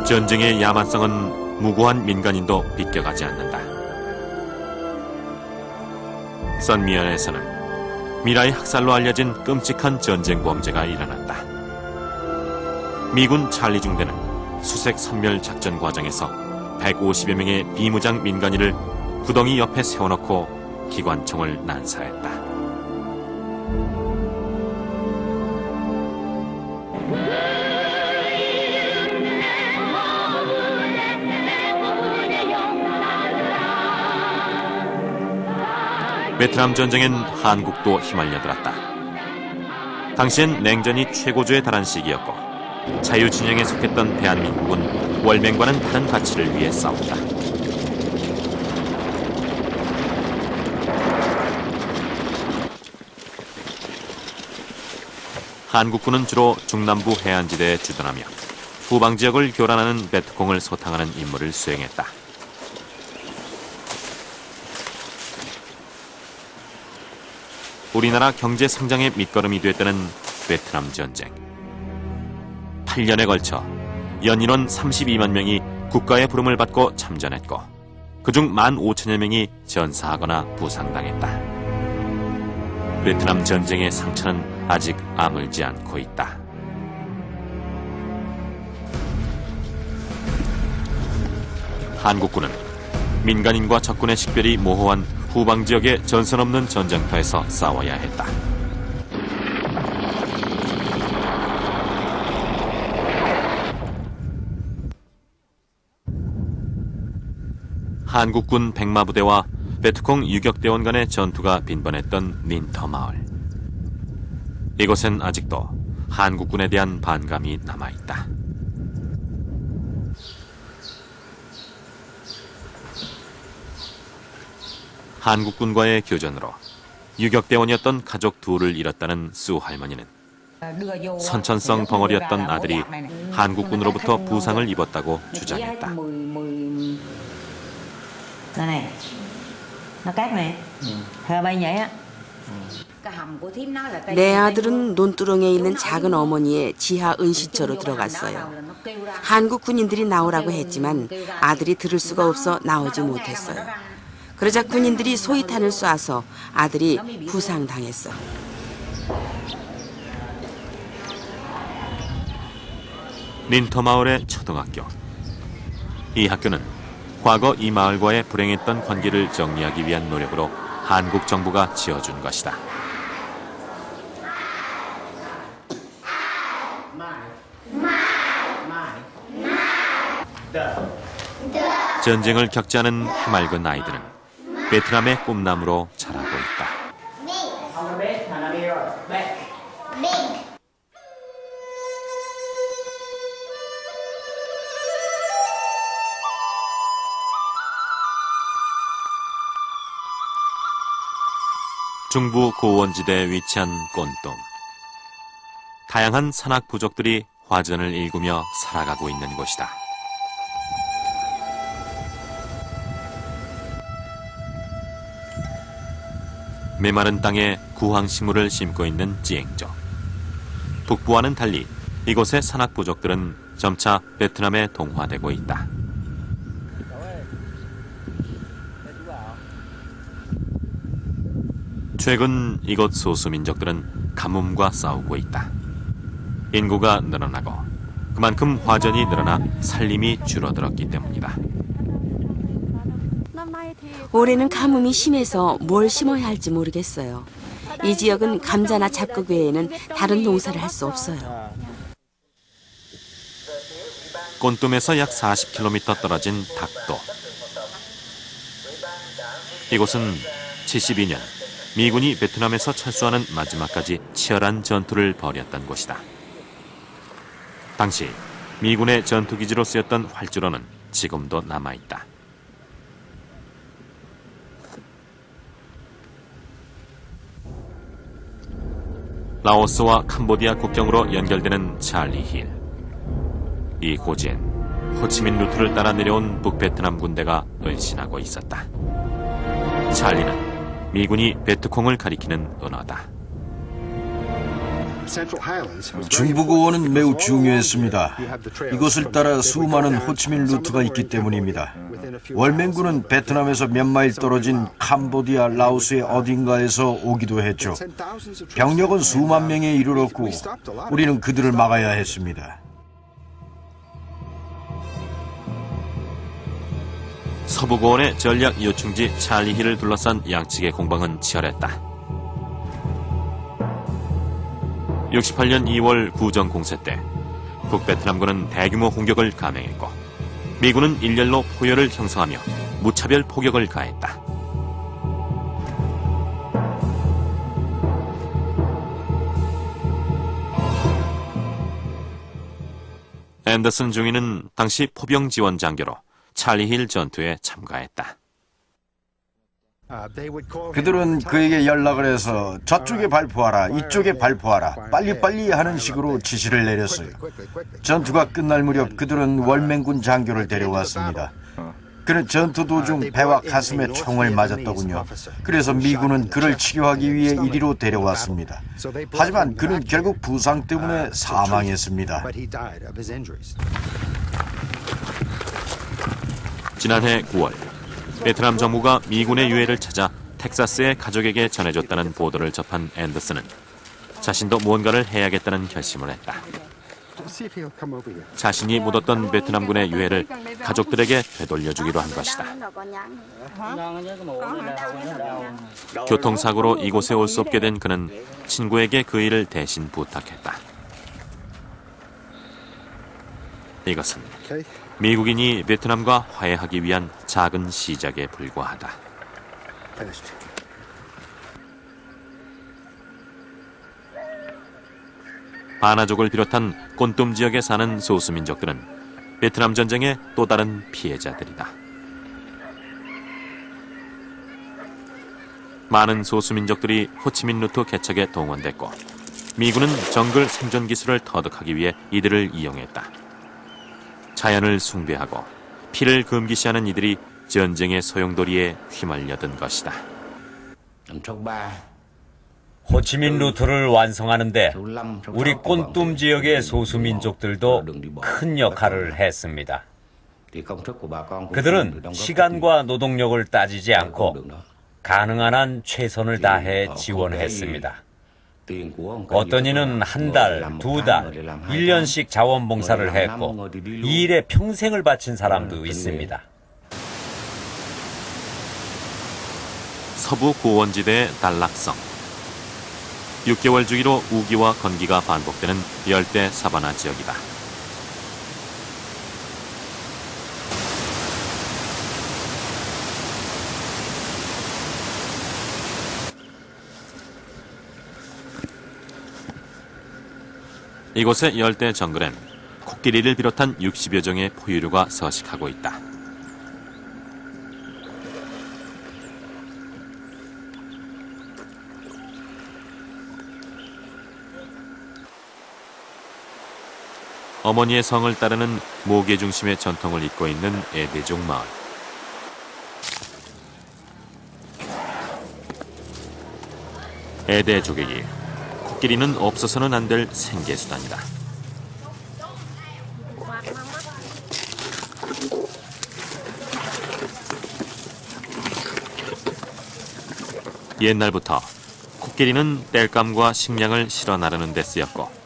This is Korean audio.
전쟁의 야만성은 무고한 민간인도 비껴가지 않는다. 선미연에서는 미라의 학살로 알려진 끔찍한 전쟁 범죄가 일어났다. 미군 찰리 중대는 수색 선멸 작전 과정에서 150여 명의 비무장 민간인을 구덩이 옆에 세워놓고 기관총을 난사했다. 베트남 전쟁엔 한국도 휘말려들었다. 당시엔 냉전이 최고조에 달한 시기였고 자유진영에 속했던 대한민국은 월맹과는 다른 가치를 위해 싸웠다. 한국군은 주로 중남부 해안지대에 주둔하며 후방 지역을 교란하는 베트콩을 소탕하는 임무를 수행했다. 우리나라 경제 성장의 밑거름이 됐다는 베트남 전쟁. 8년에 걸쳐 연인원 32만 명이 국가의 부름을 받고 참전했고 그중 15,000여 명이 전사하거나 부상당했다. 베트남 전쟁의 상처는 아직 아물지 않고 있다. 한국군은 민간인과 적군의 식별이 모호한 후방 지역의 전선 없는 전쟁터에서 싸워야 했다. 한국군 백마부대와 베트콩 유격대원 간의 전투가 빈번했던 닌터 마을. 이곳엔 아직도 한국군에 대한 반감이 남아있다. 한국군과의 교전으로 유격대원이었던 가족 둘을 잃었다는 수 할머니는 선천성 벙어리였던 아들이 한국군으로부터 부상을 입었다고 주장했다. 내 아들은 논두렁에 있는 작은 어머니의 지하 은시처로 들어갔어요. 한국 군인들이 나오라고 했지만 아들이 들을 수가 없어 나오지 못했어요. 그러자 군인들이 소위탄을 쏴서 아들이 부상당했어. 닌터 마을의 초등학교. 이 학교는 과거 이 마을과의 불행했던 관계를 정리하기 위한 노력으로 한국 정부가 지어준 것이다. 전쟁을 겪지 않은 해맑은 아이들은 베트남의 꿈나무로 자라고 있다. 중부 고원지대에 위치한 꼰돔. 다양한 산악 부족들이 화전을 일구며 살아가고 있는 곳이다. 메마른 땅에 구황식물을 심고 있는 찌앵족. 북부와는 달리 이곳의 산악 부족들은 점차 베트남에 동화되고 있다. 최근 이곳 소수민족들은 가뭄과 싸우고 있다. 인구가 늘어나고 그만큼 화전이 늘어나 살림이 줄어들었기 때문이다. 올해는 가뭄이 심해서 뭘 심어야 할지 모르겠어요. 이 지역은 감자나 잡곡 외에는 다른 농사를 할 수 없어요. 꼰돔에서 약 40km 떨어진 닥도. 이곳은 72년 미군이 베트남에서 철수하는 마지막까지 치열한 전투를 벌였던 곳이다. 당시 미군의 전투기지로 쓰였던 활주로는 지금도 남아있다. 라오스와 캄보디아 국경으로 연결되는 찰리 힐. 이 고지엔 호치민 루트를 따라 내려온 북베트남 군대가 을신하고 있었다. 찰리는 미군이 베트콩을 가리키는 언어다. 중부고원은 매우 중요했습니다. 이곳을 따라 수많은 호치민 루트가 있기 때문입니다. 월맹군은 베트남에서 몇 마일 떨어진 캄보디아, 라오스의 어딘가에서 오기도 했죠. 병력은 수만 명에 이르렀고 우리는 그들을 막아야 했습니다. 서부고원의 전략 요충지 찰리힐을 둘러싼 양측의 공방은 치열했다. 68년 2월 구정 공세 때 북베트남군은 대규모 공격을 감행했고 미군은 일렬로 포열을 형성하며 무차별 포격을 가했다. 앤더슨 중위는 당시 포병 지원 장교로 찰리힐 전투에 참가했다. 그들은 그에게 연락을 해서 저쪽에 발포하라, 이쪽에 발포하라, 빨리빨리 하는 식으로 지시를 내렸어요. 전투가 끝날 무렵 그들은 월맹군 장교를 데려왔습니다. 그는 전투 도중 배와 가슴에 총을 맞았더군요. 그래서 미군은 그를 치료하기 위해 이리로 데려왔습니다. 하지만 그는 결국 부상 때문에 사망했습니다. 지난해 9월 베트남 정부가 미군의 유해를 찾아 텍사스의 가족에게 전해줬다는 보도를 접한 앤더슨은 자신도 무언가를 해야겠다는 결심을 했다. 자신이 묻었던 베트남군의 유해를 가족들에게 되돌려주기로 한 것이다. 교통사고로 이곳에 올 수 없게 된 그는 친구에게 그 일을 대신 부탁했다. 이것은 미국인이 베트남과 화해하기 위한 작은 시작에 불과하다. 바나족을 비롯한 꼰똠 지역에 사는 소수민족들은 베트남 전쟁의 또 다른 피해자들이다. 많은 소수민족들이 호치민 루트 개척에 동원됐고 미군은 정글 생존 기술을 터득하기 위해 이들을 이용했다. 자연을 숭배하고 피를 금기시하는 이들이 전쟁의 소용돌이에 휘말려든 것이다. 호치민 루트를 완성하는데 우리 꼰똠 지역의 소수민족들도 큰 역할을 했습니다. 그들은 시간과 노동력을 따지지 않고 가능한 한 최선을 다해 지원했습니다. 어떤 이는 한 달, 두 달, 1년씩 자원봉사를 했고 이 일에 평생을 바친 사람도 있습니다. 서부 고원지대의 단락성. 6개월 주기로 우기와 건기가 반복되는 열대 사바나 지역이다. 이곳의 열대 정글엔 코끼리를 비롯한 60여 종의 포유류가 서식하고 있다. 어머니의 성을 따르는 모계 중심의 전통을 잇고 있는 에데족 마을. 에데족에게 코끼리는 없어서는 안 될 생계수단이다. 옛날부터 코끼리는 땔감과 식량을 실어 나르는 데 쓰였고